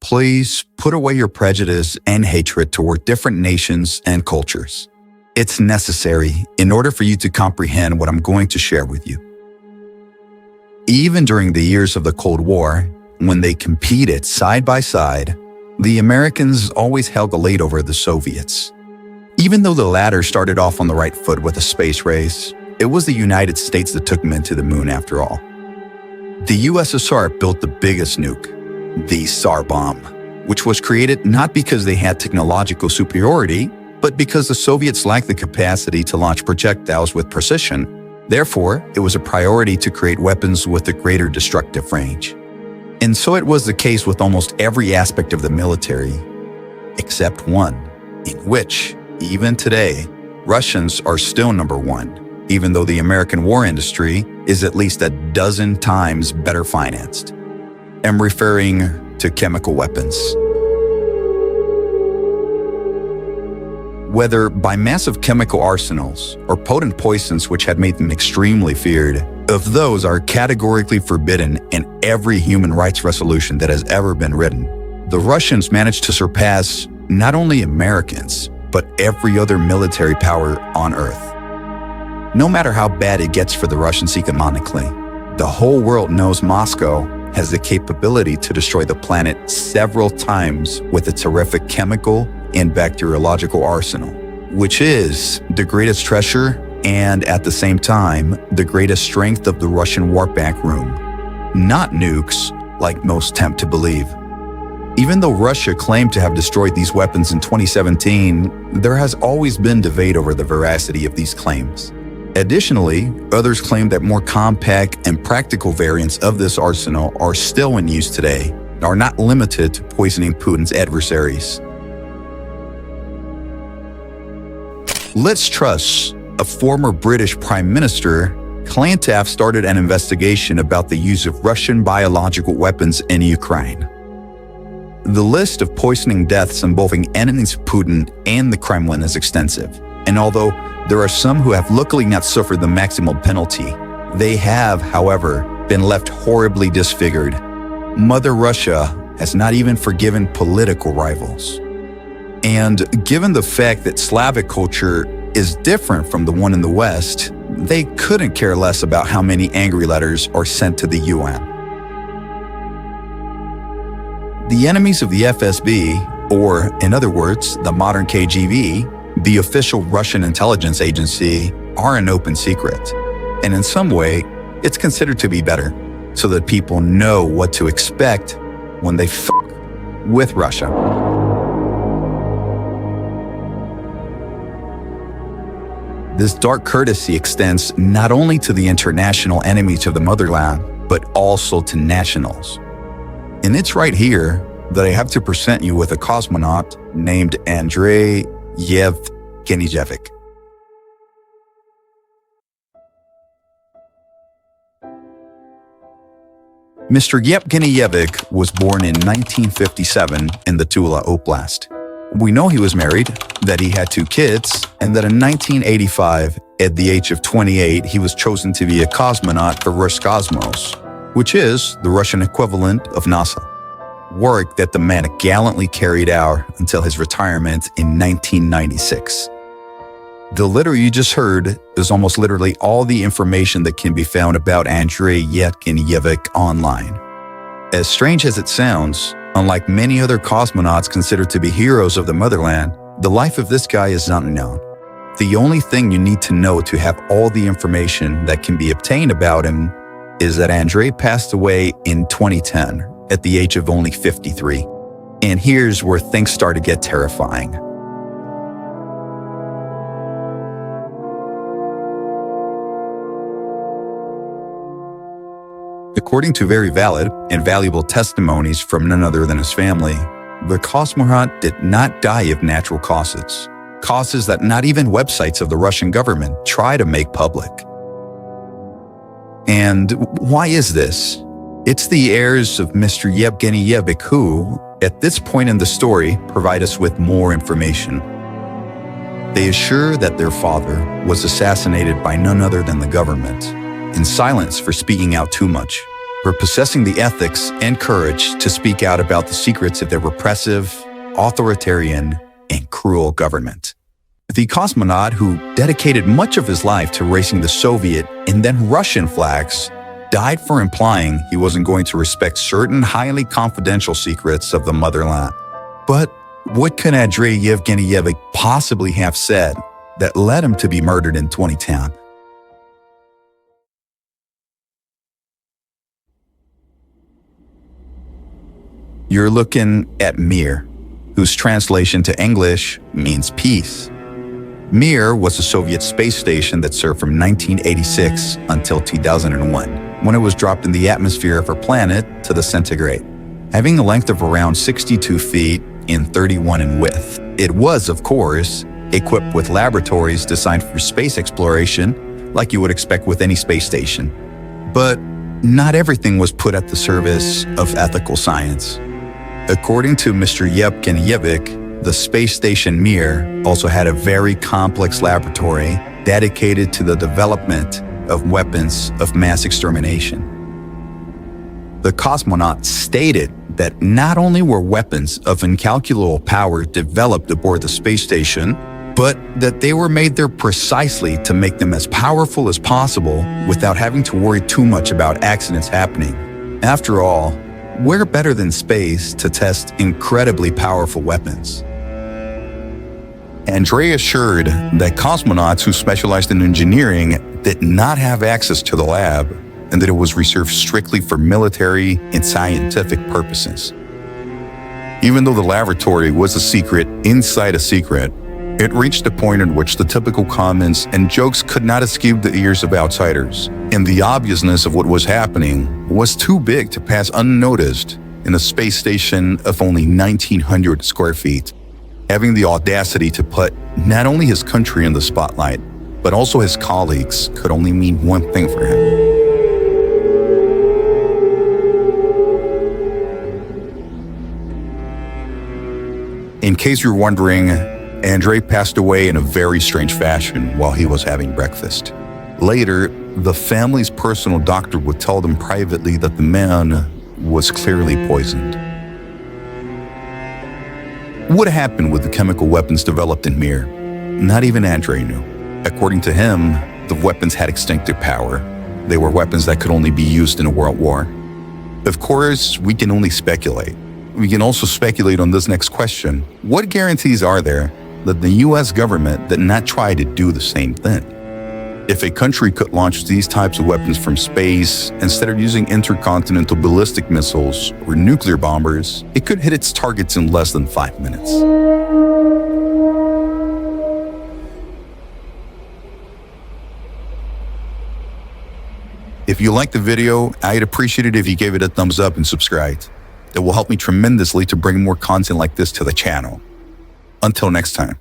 please put away your prejudice and hatred toward different nations and cultures. It's necessary in order for you to comprehend what I'm going to share with you. Even during the years of the Cold War, when they competed side by side, the Americans always held a lead over the Soviets. Even though the latter started off on the right foot with a space race, it was the United States that took men to the moon after all. The USSR built the biggest nuke, the Tsar Bomb, which was created not because they had technological superiority, but because the Soviets lacked the capacity to launch projectiles with precision. Therefore, it was a priority to create weapons with a greater destructive range. And so it was the case with almost every aspect of the military, except one, in which, even today, Russians are still number one, even though the American war industry is at least a dozen times better financed. I'm referring to chemical weapons. Whether by massive chemical arsenals or potent poisons which had made them extremely feared, of those are categorically forbidden in every human rights resolution that has ever been written. The Russians managed to surpass not only Americans, but every other military power on Earth. No matter how bad it gets for the Russians economically, the whole world knows Moscow has the capability to destroy the planet several times with its horrific chemical and bacteriological arsenal, which is the greatest treasure and, at the same time, the greatest strength of the Russian war back room. Not nukes, like most tempt to believe. Even though Russia claimed to have destroyed these weapons in 2017, there has always been debate over the veracity of these claims. Additionally, others claim that more compact and practical variants of this arsenal are still in use today and are not limited to poisoning Putin's adversaries. Liz Truss, a former British Prime Minister, claimed to have started an investigation about the use of Russian biological weapons in Ukraine. The list of poisoning deaths involving enemies of Putin and the Kremlin is extensive, and although there are some who have luckily not suffered the maximum penalty, they have, however, been left horribly disfigured. Mother Russia has not even forgiven political rivals. And given the fact that Slavic culture is different from the one in the West, they couldn't care less about how many angry letters are sent to the UN. The enemies of the FSB, or in other words, the modern KGB, the official Russian intelligence agency, are an open secret. And in some way, it's considered to be better, so that people know what to expect when they f*** with Russia. This dark courtesy extends not only to the international enemies of the motherland, but also to nationals. And it's right here that I have to present you with a cosmonaut named Andrei Yevgeniev. Mr. Yevgeniev was born in 1957 in the Tula Oblast. We know he was married, that he had 2 kids, and that in 1985, at the age of 28, he was chosen to be a cosmonaut for Roscosmos, which is the Russian equivalent of NASA. Work that the man gallantly carried out until his retirement in 1996. The letter you just heard is almost literally all the information that can be found about Andrei Yevgeniev online. As strange as it sounds, unlike many other cosmonauts considered to be heroes of the motherland, the life of this guy is not known. The only thing you need to know to have all the information that can be obtained about him is that Andrei passed away in 2010 at the age of only 53. And here's where things start to get terrifying. According to very valid and valuable testimonies from none other than his family, the cosmonaut did not die of natural causes, causes that not even websites of the Russian government try to make public. And why is this? It's the heirs of Mr. Yevgeniev who, at this point in the story, provide us with more information. They assure that their father was assassinated by none other than the government, in silence for speaking out too much, for possessing the ethics and courage to speak out about the secrets of their repressive, authoritarian, and cruel government. The cosmonaut who dedicated much of his life to raising the Soviet and then Russian flags died for implying he wasn't going to respect certain highly confidential secrets of the motherland. But what could Andrei Yevgenyevich possibly have said that led him to be murdered in 2010? You're looking at Mir, whose translation to English means peace. Mir was a Soviet space station that served from 1986 until 2001, when it was dropped in the atmosphere of our planet to disintegrate. Having a length of around 62 feet and 31 in width, it was, of course, equipped with laboratories designed for space exploration, like you would expect with any space station. But not everything was put at the service of ethical science. According to Mr. Yevgenyevich, the space station Mir also had a very complex laboratory dedicated to the development of weapons of mass extermination. The cosmonaut stated that not only were weapons of incalculable power developed aboard the space station, but that they were made there precisely to make them as powerful as possible without having to worry too much about accidents happening. After all, where better than space to test incredibly powerful weapons? Andrei assured that cosmonauts who specialized in engineering did not have access to the lab and that it was reserved strictly for military and scientific purposes. Even though the laboratory was a secret inside a secret, it reached a point in which the typical comments and jokes could not escape the ears of outsiders, and the obviousness of what was happening was too big to pass unnoticed in a space station of only 1,900 square feet. Having the audacity to put not only his country in the spotlight, but also his colleagues could only mean one thing for him. In case you're wondering, Andrei passed away in a very strange fashion while he was having breakfast. Later, the family's personal doctor would tell them privately that the man was clearly poisoned. What happened with the chemical weapons developed in Mir? Not even Andrei knew. According to him, the weapons had extinctive power. They were weapons that could only be used in a world war. Of course, we can only speculate. We can also speculate on this next question. What guarantees are there that the US government did not try to do the same thing? If a country could launch these types of weapons from space, instead of using intercontinental ballistic missiles or nuclear bombers, it could hit its targets in less than 5 minutes. If you liked the video, I'd appreciate it if you gave it a thumbs up and subscribed. It will help me tremendously to bring more content like this to the channel. Until next time.